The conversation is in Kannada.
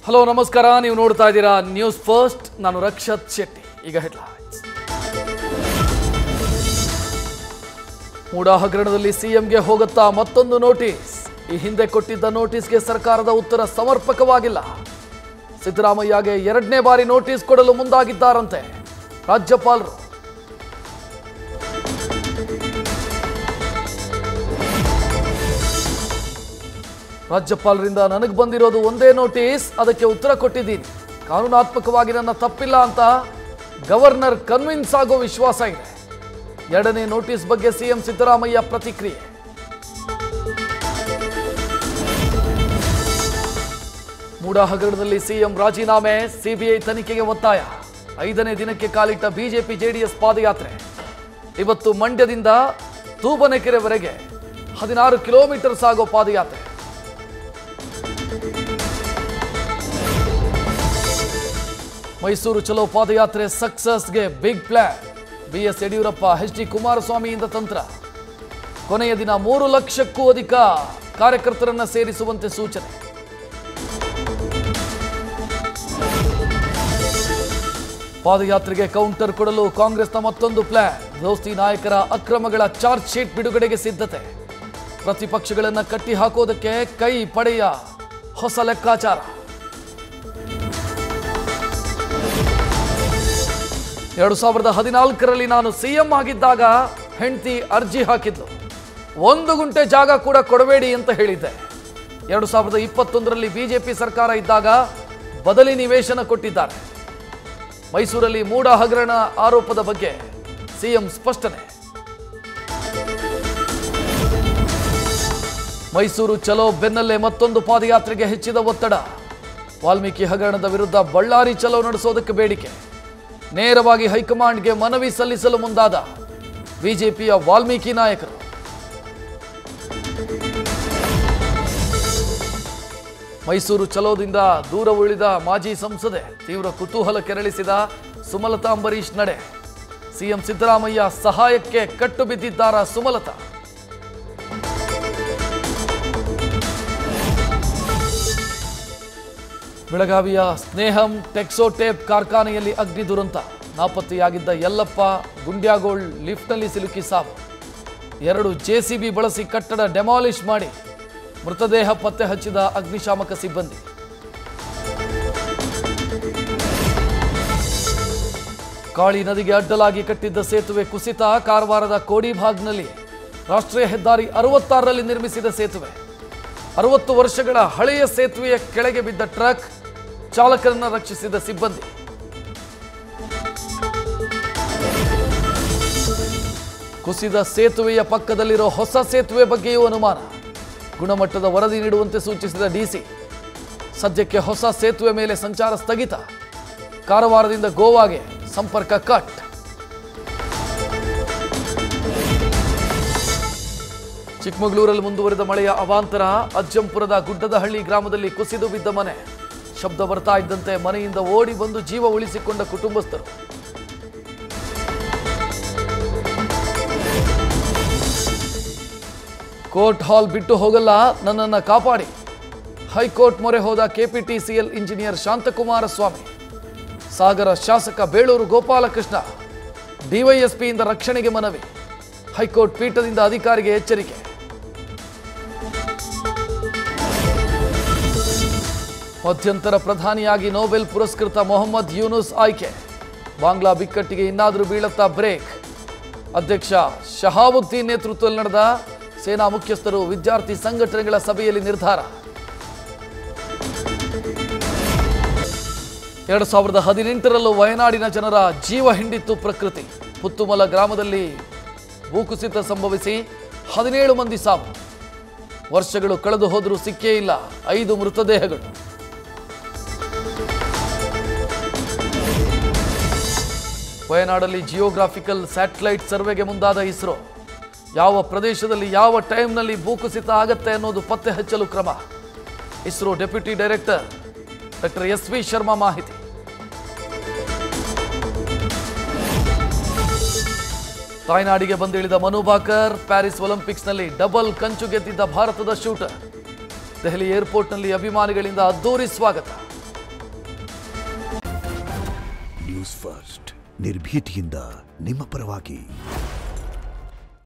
ಹಲೋ ನಮಸ್ಕಾರ, ನೀವು ನೋಡ್ತಾ ಇದ್ದೀರಾ ನ್ಯೂಸ್ ಫಸ್ಟ್. ನಾನು ರಕ್ಷತ್ ಶೆಟ್ಟಿ. ಈಗ ಹೆಡ್ಲೈನ್ಸ್. ಮೂಡಾ ಹಗರಣದಲ್ಲಿ ಸಿಎಂಗೆ ಹೋಗುತ್ತಾ ಮತ್ತೊಂದು ನೋಟಿಸ್. ಈ ಹಿಂದೆ ಕೊಟ್ಟಿದ್ದ ನೋಟಿಸ್ಗೆ ಸರ್ಕಾರದ ಉತ್ತರ ಸಮರ್ಪಕವಾಗಿಲ್ಲ. ಸಿದ್ದರಾಮಯ್ಯಗೆ ಎರಡನೇ ಬಾರಿ ನೋಟಿಸ್ ಕೊಡಲು ಮುಂದಾಗಿದ್ದಾರಂತೆ ರಾಜ್ಯಪಾಲರು. ರಾಜ್ಯಪಾಲರಿಂದ ನನಗೆ ಬಂದಿರೋದು ಒಂದೇ ನೋಟಿಸ್, ಅದಕ್ಕೆ ಉತ್ತರ ಕೊಟ್ಟಿದ್ದೀನಿ. ಕಾನೂನಾತ್ಮಕವಾಗಿ ನನ್ನ ತಪ್ಪಿಲ್ಲ ಅಂತ ಗವರ್ನರ್ ಕನ್ವಿನ್ಸ್ ಆಗೋ ವಿಶ್ವಾಸ ಇದೆ. ಎರಡನೇ ನೋಟಿಸ್ ಬಗ್ಗೆ ಸಿಎಂ ಸಿದ್ದರಾಮಯ್ಯ ಪ್ರತಿಕ್ರಿಯೆ. ಮೂಡಾ ಹಗರಣದಲ್ಲಿ ಸಿಎಂ ರಾಜೀನಾಮೆ, ಸಿಬಿಐ ತನಿಖೆಗೆ ಒತ್ತಾಯ. 5ನೇ ದಿನಕ್ಕೆ ಕಾಲಿಟ್ಟ ಬಿಜೆಪಿ ಜೆಡಿಎಸ್ ಪಾದಯಾತ್ರೆ. ಇವತ್ತು ಮಂಡ್ಯದಿಂದ ತೂಬನೆಕೆರೆವರೆಗೆ 16 ಕಿಲೋಮೀಟರ್ ಸಾಗೋ ಪಾದಯಾತ್ರೆ. ಮೈಸೂರು ಚಲೋ ಪಾದಯಾತ್ರೆ ಸಕ್ಸಸ್ಗೆ big plan. BS Yediyurappa, H D ಕುಮಾರಸ್ವಾಮಿಯಿಂದ ತಂತ್ರ. ಕೊನೆಯ ದಿನ 3 ಲಕ್ಷಕ್ಕೂ ಅಧಿಕ ಕಾರ್ಯಕರ್ತರನ್ನ ಸೇರಿಸುವಂತೆ ಸೂಚನೆ. ಪಾದಯಾತ್ರೆಗೆ ಕೌಂಟರ್ ಕೊಡಲು ಕಾಂಗ್ರೆಸ್ನ ಮತ್ತೊಂದು ಪ್ಲಾನ್. ದೋಸ್ತಿ ನಾಯಕರ ಅಕ್ರಮಗಳ ಚಾರ್ಜ್ ಶೀಟ್ ಬಿಡುಗಡೆಗೆ ಸಿದ್ಧತೆ. ಪ್ರತಿಪಕ್ಷಗಳನ್ನು ಕಟ್ಟಿ ಹಾಕೋದಕ್ಕೆ ಕೈ ಪಡೆಯ ಹೊಸ ಲೆಕ್ಕಾಚಾರ. 2014ರಲ್ಲಿ ನಾನು ಸಿಎಂ ಆಗಿದ್ದಾಗ ಹೆಂಡತಿ ಅರ್ಜಿ ಹಾಕಿದ್ಲು. 1 ಗುಂಟೆ ಜಾಗ ಕೂಡ ಕೊಡಬೇಡಿ ಅಂತ ಹೇಳಿದ್ದೆ. 2021ರಲ್ಲಿ ಬಿಜೆಪಿ ಸರ್ಕಾರ ಇದ್ದಾಗ ಬದಲಿ ನಿವೇಶನ ಕೊಟ್ಟಿದ್ದಾರೆ. ಮೈಸೂರಲ್ಲಿ ಮೂಡಾ ಹಗರಣ ಆರೋಪದ ಬಗ್ಗೆ ಸಿಎಂ ಸ್ಪಷ್ಟನೆ. ಮೈಸೂರು ಚಲೋ ಬೆನ್ನಲ್ಲೇ ಮತ್ತೊಂದು ಪಾದಯಾತ್ರೆಗೆ ಹೆಚ್ಚಿದ ಒತ್ತಡ. ವಾಲ್ಮೀಕಿ ಹಗರಣದ ವಿರುದ್ಧ ಬಳ್ಳಾರಿ ಚಲೋ ನಡೆಸೋದಕ್ಕೆ ಬೇಡಿಕೆ. ನೇರವಾಗಿ ಹೈಕಮಾಂಡ್ಗೆ ಮನವಿ ಸಲ್ಲಿಸಲು ಮುಂದಾದ ಬಿಜೆಪಿಯ ವಾಲ್ಮೀಕಿ ನಾಯಕರು. ಮೈಸೂರು ಚಲೋದಿಂದ ದೂರ ಉಳಿದ ಮಾಜಿ ಸಂಸದೆ. ತೀವ್ರ ಕುತೂಹಲ ಕೆರಳಿಸಿದ ಸುಮಲತಾ ಅಂಬರೀಶ್ ನಡೆ. ಸಿಎಂ ಸಿದ್ದರಾಮಯ್ಯ ಸಹಾಯಕ್ಕೆ ಕಟ್ಟು ಬಿದ್ದಿದ್ದಾರ ಸುಮಲತಾ. ಬೆಳಗಾವಿಯ ಸ್ನೇಹಂ ಟೆಕ್ಸೋಟೇಪ್ ಕಾರ್ಖಾನೆಯಲ್ಲಿ ಅಗ್ನಿ ದುರಂತ. ನಾಪತ್ತೆಯಾಗಿದ್ದ ಯಲ್ಲಪ್ಪ ಗುಂಡ್ಯಾಗೋಳ್ ಲಿಫ್ಟ್ನಲ್ಲಿ ಸಿಲುಕಿ ಸಾವು. 2 ಜೆಸಿಬಿ ಬಳಸಿ ಕಟ್ಟಡ ಡೆಮಾಲಿಷ್ ಮಾಡಿ ಮೃತದೇಹ ಪತ್ತೆ ಹಚ್ಚಿದ ಅಗ್ನಿಶಾಮಕ ಸಿಬ್ಬಂದಿ. ಕಾಳಿ ನದಿಗೆ ಅಡ್ಡಲಾಗಿ ಕಟ್ಟಿದ್ದ ಸೇತುವೆ ಕುಸಿತ. ಕಾರವಾರದ ಕೋಡಿಭಾಗ್ನಲ್ಲಿ ರಾಷ್ಟ್ರೀಯ ಹೆದ್ದಾರಿ 66ರಲ್ಲಿ ನಿರ್ಮಿಸಿದ ಸೇತುವೆ. 60 ವರ್ಷಗಳ ಹಳೆಯ ಸೇತುವೆಯ ಕೆಳಗೆ ಬಿದ್ದ ಟ್ರಕ್ ಚಾಲಕರನ್ನ ರಕ್ಷಿಸಿದ ಸಿಬ್ಬಂದಿ. ಕುಸಿದ ಸೇತುವೆಯ ಪಕ್ಕದಲ್ಲಿರೋ ಹೊಸ ಸೇತುವೆ ಬಗ್ಗೆಯೂ ಅನುಮಾನ. ಗುಣಮಟ್ಟದ ವರದಿ ನೀಡುವಂತೆ ಸೂಚಿಸಿದ ಡಿಸಿ. ಸದ್ಯಕ್ಕೆ ಹೊಸ ಸೇತುವೆ ಮೇಲೆ ಸಂಚಾರ ಸ್ಥಗಿತ. ಕಾರವಾರದಿಂದ ಗೋವಾಗೆ ಸಂಪರ್ಕ ಕಟ್. ಚಿಕ್ಕಮಗಳೂರಲ್ಲಿ ಮುಂದುವರೆದ ಮಳೆಯ ಅವಾಂತರ. ಅಜ್ಜಂಪುರದ ಗುಡ್ಡದಹಳ್ಳಿ ಗ್ರಾಮದಲ್ಲಿ ಕುಸಿದು ಬಿದ್ದ ಮನೆ. ಶಬ್ದ ಬರ್ತಾ ಇದ್ದಂತೆ ಮನೆಯಿಂದ ಓಡಿ ಬಂದು ಜೀವ ಉಳಿಸಿಕೊಂಡ ಕುಟುಂಬಸ್ಥರು. ಕೋರ್ಟ್ ಹಾಲ್ ಬಿಟ್ಟು ಹೋಗಲ್ಲ, ನನ್ನನ್ನು ಕಾಪಾಡಿ. ಹೈಕೋರ್ಟ್ ಮೊರೆ ಹೋದ ಕೆಪಿಟಿಸಿಎಲ್ ಇಂಜಿನಿಯರ್ ಶಾಂತಕುಮಾರ ಸ್ವಾಮಿ. ಸಾಗರ ಶಾಸಕ ಬೇಳೂರು ಗೋಪಾಲಕೃಷ್ಣ. ಡಿವೈಎಸ್ಪಿಯಿಂದ ರಕ್ಷಣೆಗೆ ಮನವಿ. ಹೈಕೋರ್ಟ್ ಪೀಠದಿಂದ ಅಧಿಕಾರಿಗೆ ಎಚ್ಚರಿಕೆ. ಮಧ್ಯಂತರ ಪ್ರಧಾನಿಯಾಗಿ ನೊಬೆಲ್ ಪುರಸ್ಕೃತ ಮೊಹಮ್ಮದ್ ಯೂನುಸ್ ಆಯ್ಕೆ. ಬಾಂಗ್ಲಾ ಬಿಕ್ಕಟ್ಟಿಗೆ ಇನ್ನಾದರೂ ಬೀಳುತ್ತಾ ಬ್ರೇಕ್. ಅಧ್ಯಕ್ಷ ಶಹಾಬುದ್ದೀನ್ ನೇತೃತ್ವದಲ್ಲಿ ನಡೆದ ಸೇನಾ ಮುಖ್ಯಸ್ಥರು ವಿದ್ಯಾರ್ಥಿ ಸಂಘಟನೆಗಳ ಸಭೆಯಲ್ಲಿ ನಿರ್ಧಾರ. 2018ರಲ್ಲೂ ವಯನಾಡಿನ ಜನರ ಜೀವ ಹಿಂಡಿತ್ತು ಪ್ರಕೃತಿ. ಪುತ್ತುಮಲ ಗ್ರಾಮದಲ್ಲಿ ಭೂಕುಸಿತ ಸಂಭವಿಸಿ 17 ಮಂದಿ ಸಾವು. ವರ್ಷಗಳು ಕಳೆದು ಹೋದರೂ ಸಿಕ್ಕೇ ಇಲ್ಲ 5 ಮೃತದೇಹಗಳು. ವಯನಾಡಲ್ಲಿ ಜಿಯೋಗ್ರಾಫಿಕಲ್ ಸ್ಯಾಟಲೈಟ್ ಸರ್ವೆಗೆ ಮುಂದಾದ ಇಸ್ರೋ. ಯಾವ ಪ್ರದೇಶದಲ್ಲಿ ಯಾವ ಟೈಮ್ನಲ್ಲಿ ಭೂಕುಸಿತ ಆಗತ್ತೆ ಅನ್ನೋದು ಪತ್ತೆ ಹಚ್ಚಲು ಕ್ರಮ. ISRO deputy director doctor SV. Sharma ಮಾಹಿತಿ. ತಾಯ್ನಾಡಿಗೆ ಬಂದಿಳಿದ ಮನು ಭಾಕರ್. ಪ್ಯಾರಿಸ್ ಒಲಿಂಪಿಕ್ಸ್ನಲ್ಲಿ ಡಬಲ್ ಕಂಚು ಗೆದ್ದಿದ್ದ ಭಾರತದ ಶೂಟರ್. ದೆಹಲಿ ಏರ್ಪೋರ್ಟ್ನಲ್ಲಿ ಅಭಿಮಾನಿಗಳಿಂದ ಅದ್ದೂರಿ ಸ್ವಾಗತ. ನ್ಯೂಸ್ ಫಸ್ಟ್ ನಿರ್ಭೀತಿಯಿಂದ ನಿಮ್ಮ ಪರವಾಗಿ.